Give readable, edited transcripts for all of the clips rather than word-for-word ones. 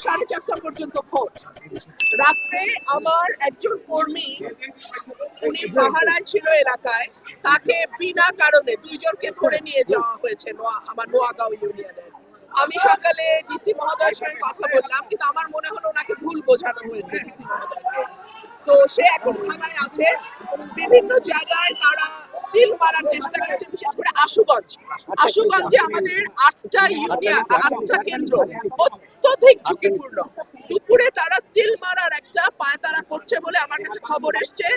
4:30 পর্যন্ত ভোট। রাত্রে আমার একজন কর্মী, উনি পাহারায় ছিল এলাকায়, তাকে বিনা কারণে 2 জনকে ধরে নিয়ে যাওয়া হয়েছে আমার নোয়াগাঁও ইউনিয়নের। আমি সকালে ডিসি মহোদয়ের সঙ্গে কথা বললাম, কিন্তু আমার মনে হলো ওনাকে ভুল বোঝানো হয়েছে ডিসি মহোদয়কে। তো সে এখন থানায় আছে। বিভিন্ন জায়গায় তারা সিল মারার চেষ্টা করছে, বিশেষ করে আশুগঞ্জে আমাদের 8টা ইউনিয়ন, 8টা কেন্দ্র অত্যধিক ঝুঁকিপূর্ণ। দুপুরে তারা সিল মারার একটা পায়তারা করছে বলে আমার কাছে খবর এসছে।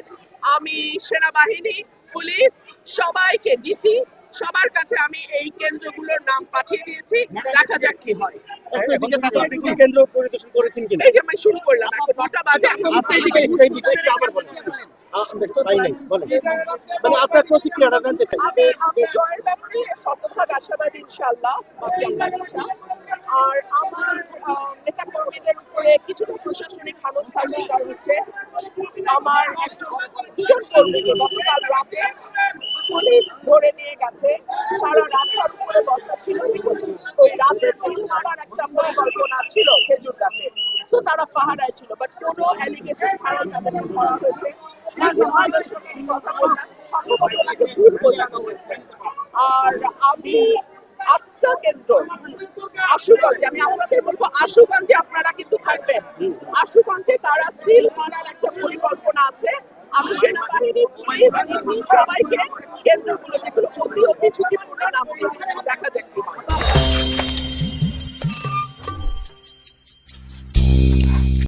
আমি সেনাবাহিনী, পুলিশ, সবাইকে, ডিসি, সবার কাছে আমি এই কেন্দ্রগুলোর নাম পাঠিয়ে দিয়েছি। দেখা যাক কি হয়। আপনি কি কেন্দ্র পরিদর্শন করেছেন কিনা? এই যে আমি শুরু করলাম, এখন 9টা বাজে। আপনার প্রতিক্রিয়াটা জানতে চাই। আমি জয়ের ব্যাপারে শতভাগ আশাবাদী, ইনশাআল্লাহ, বাকি আল্লাহর ইচ্ছা। আর আমার নেতা কর্মীদের উপরে কিছুটা প্রশাসনিক হেনস্থার শিকার হচ্ছে। আমার দুজন কর্মীকে গতকাল রাতে পুলিশ ধরে নিয়ে গেছে। তারা রাস্তার উপরে বসা ছিল, ওই রাতে সিল মারার একটা পরিকল্পনা ছিল খেজুর গাছে। সো তারা পাহারায় ছিল, বাট কোনো অ্যালিগেশন ছাড়াই তাদেরকে ধরা হয়েছে। মহোদয়ের সঙ্গে আমি কথা বললাম, সম্ভবত ওনাকে ভুল বোঝানো হয়েছে। আর আমি 8টা কেন্দ্র আশুগঞ্জে, আমি আপনাদের বলবো আশুগঞ্জে আপনারা কিন্তু থাকবেন। আশুগঞ্জে তারা সিল মারার একটা পরিকল্পনা আছে। আমি সেনাবাহিনী, পুলিশ, সবাইকে কেন্দ্রগুলো যেগুলো অতি ঝুঁকিপূর্ণ নাম